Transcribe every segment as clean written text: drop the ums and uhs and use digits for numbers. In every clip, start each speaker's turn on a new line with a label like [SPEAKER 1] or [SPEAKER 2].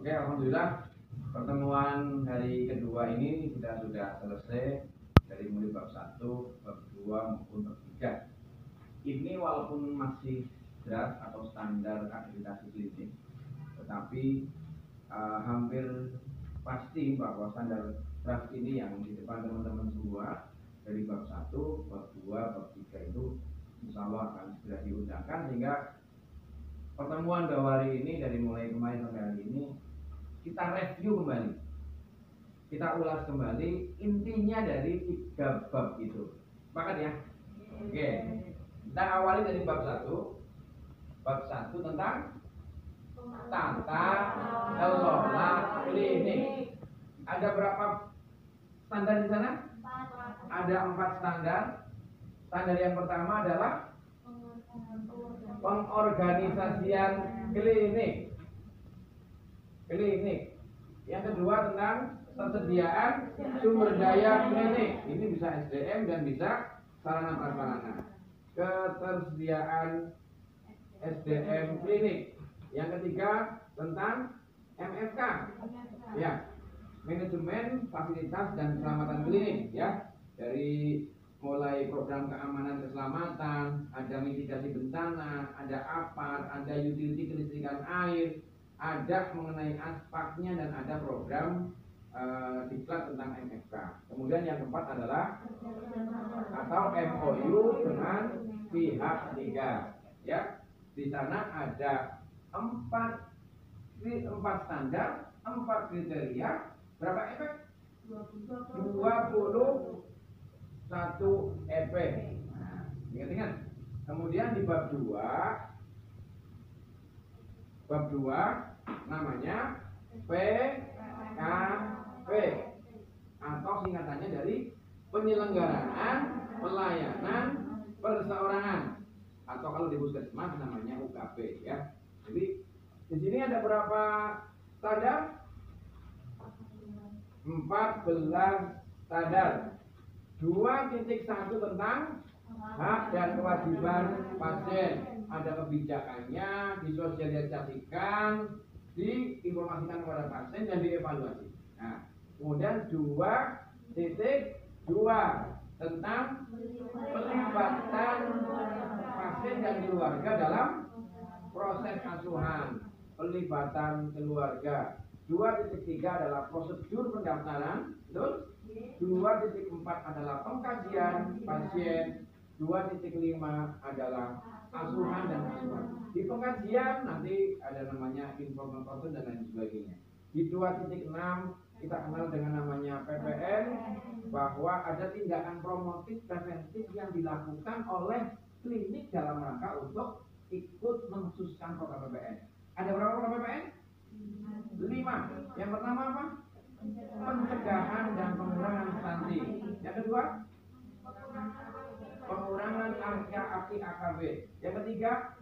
[SPEAKER 1] Oke, alhamdulillah pertemuan hari kedua ini sudah selesai dari mulai bab 1, bab 2 maupun bab 3. Ini walaupun masih draft atau standar akreditasi klinik, tetapi hampir pasti bahwa standar draft ini yang di depan teman-teman semua dari bab 1, bab 2, bab 3 itu insya Allah akan segera diundangkan, sehingga pertemuan dua hari ini dari mulai kemarin sampai hari ini kita review kembali, kita ulas kembali intinya dari 3 bab itu. Sepakat ya? Oke. Kita awali dari bab 1. Bab 1 tentang tata kelola klinik. Ada berapa standar di sana? Ada 4 standar. Standar yang pertama adalah pengorganisasian klinik. Yang kedua tentang persediaan sumber daya klinik. Ini bisa SDM dan bisa sarana prasarana. Ketersediaan SDM klinik. Yang ketiga tentang MFK. Ya, manajemen fasilitas dan keselamatan klinik, ya. Dari mulai program keamanan keselamatan, ada mitigasi bencana, ada APAR, ada utility kelistrikan air, ada mengenai aspaknya, dan ada program diklat tentang MFK. Kemudian yang keempat adalah atau MOU dengan pihak ketiga. Ya, di sana ada 4 standar, 4 kriteria. Berapa efek? 21 EP. Nah, ingat-ingat. Kemudian di bab 2 namanya PKP atau singkatannya dari penyelenggaraan pelayanan perseorangan, atau kalau di puskesmas namanya UKP, ya. Jadi di sini ada berapa standar? 14 standar. 2.1 tentang hak dan kewajiban pasien. Ada kebijakannya, disosialisasikan, diinformasikan kepada pasien, dan dievaluasi. Nah, kemudian 2.2 tentang pelibatan pasien dan keluarga dalam proses asuhan. Pelibatan keluarga. 2.3 adalah prosedur pendaftaran, betul? 2.4 adalah pengkajian pasien. 2.5 adalah asuhan dan asuhan. Di pengkajian nanti ada namanya informal person dan lain sebagainya. Di 2.6 kita kenal dengan namanya PPN, bahwa ada tindakan promotif preventif yang dilakukan oleh klinik dalam rangka untuk ikut mengkhususkan program PPN. Ada berapa program PPN? 5. Yang pertama apa? Pencegahan dan pengurangan stunting. Yang kedua, pengurangan angka AKB. Yang ketiga,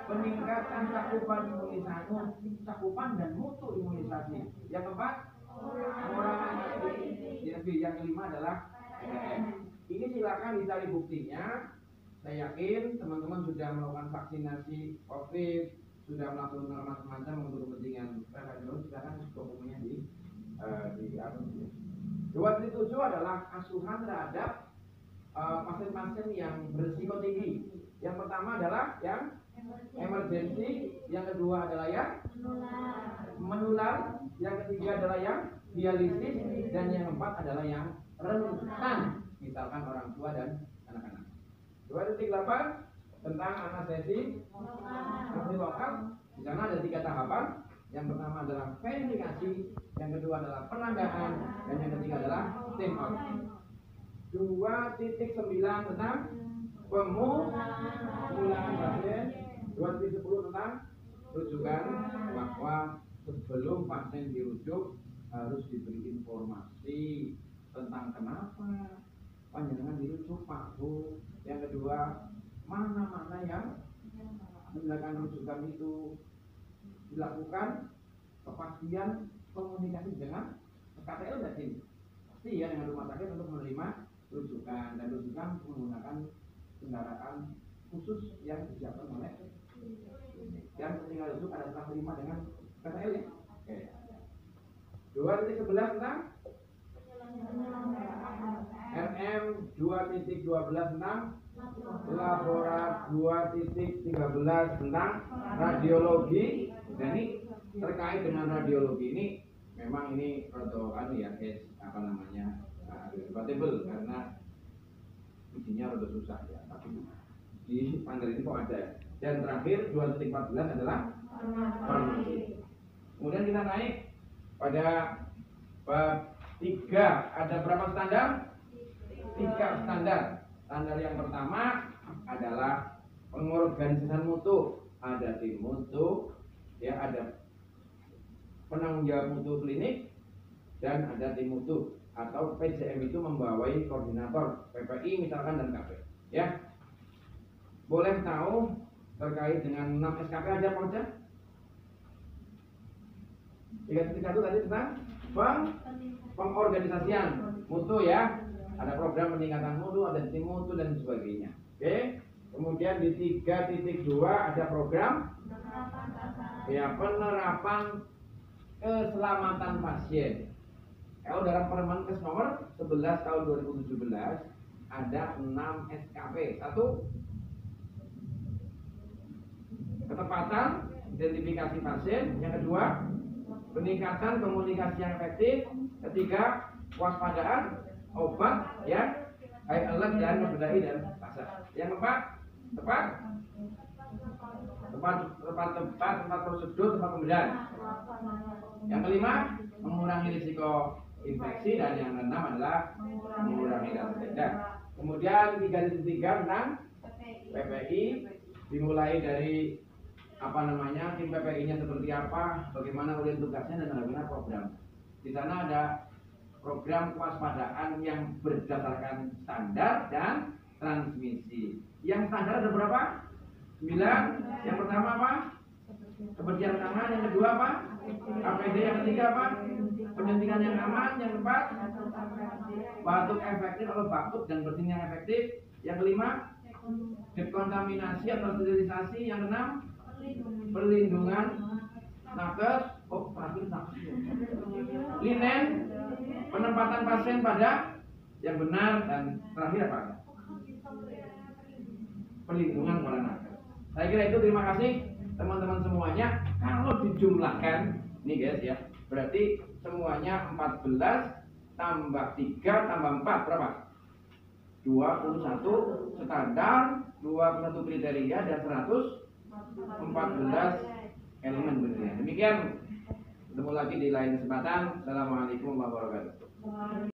[SPEAKER 1] peningkatan cakupan dan mutu imunisasi. Yang keempat, pengurangan ISB. Yang kelima adalah PPN. Ini silakan dicari buktinya. Saya yakin teman-teman sudah melakukan vaksinasi COVID, sudah melakukan macam-macam untuk kepentingan preventif. Silakan dokumennya di 2.7 adalah asuhan terhadap pasien-pasien yang berisiko tinggi. Yang pertama adalah yang emergensi, yang kedua adalah yang menular, yang ketiga adalah yang dialisis, dan yang keempat adalah yang rentan, misalkan orang tua dan anak-anak. 2.8 tentang anestesi lokal. Di sana ada 3 tahapan. Yang pertama adalah verifikasi, yang kedua adalah penandaan, dan yang ketiga adalah team out. 2.9 tentang pemulangan pasien. 2.10 tentang rujukan, bahwa sebelum pasien dirujuk harus diberi informasi tentang kenapa panjenengan dirujuk, Pak Bu. Yang kedua, mana-mana yang tindakan rujukan itu dilakukan, kepastian komunikasi dengan KTL nggak sih? Pasti ya, dengan rumah sakit untuk menerima rujukan, dan rujukan menggunakan kendaraan khusus yang disiapkan oleh yang ketika rujuk ada setelah terima dengan KTL, ya. Oke. 2.11 tentang RM 2.12 tentang laborat 2.13 tentang radiologi. Dan ini terkait dengan radiologi ini memang ini rada apa namanya debatable karena isinya rada susah ya, tapi di panel ini kok ada. Dan terakhir 2.14 adalah farmasi. Kemudian kita naik pada bab 3. Ada berapa standar? 3 standar. Standar yang pertama adalah pengorganisasian mutu. Ada tim mutu, ya, ada penanggung jawab mutu klinik, dan ada tim mutu atau PCM itu membawai koordinator PPI misalkan dan KP. Ya, boleh tahu terkait dengan 6 SKP aja apa aja? 3.1 tadi tentang pengorganisasian mutu ya. Ada program peningkatan mutu, ada tim mutu dan sebagainya. Oke. Kemudian di 3.2 ada program ya penerapan keselamatan pasien. Kalau dalam Permenkes nomor 11 tahun 2017 ada 6 SKP. 1. Ketepatan identifikasi pasien. Yang kedua, peningkatan komunikasi yang efektif. Ketiga, waspadaan obat ya, high alert dan membedai dan pasar. Yang keempat, tempat prosedur, tempat pembedaan. Yang kelima, mengurangi risiko infeksi, dan yang keenam adalah mengurangi data. Kemudian 3.3 tentang PPI, dimulai dari tim PPI-nya seperti apa, bagaimana unit tugasnya dan bagaimana program. Di sana ada program kewaspadaan yang berdasarkan standar dan transmisi. Yang standar ada berapa? 9. Yang pertama apa? Kebersihan tangan. Yang kedua apa? APD. Yang ketiga apa? Penyuntikan yang aman. Yang keempat, batuk efektif atau batuk dan bersin yang efektif. Yang kelima, dekontaminasi atau sterilisasi. Yang keenam, perlindungan nakes. Linen, penempatan pasien pada yang benar, dan terakhir apa? Perlindungan pada nakes. Saya kira itu. Terima kasih teman-teman semuanya. Kalau dijumlahkan nih guys ya, berarti semuanya 14 tambah 3 tambah 4 berapa? 21 standar, 21 kriteria, dan 114 elemen berbeda. Demikian, ketemu lagi di lain kesempatan. Assalamualaikum warahmatullahi wabarakatuh.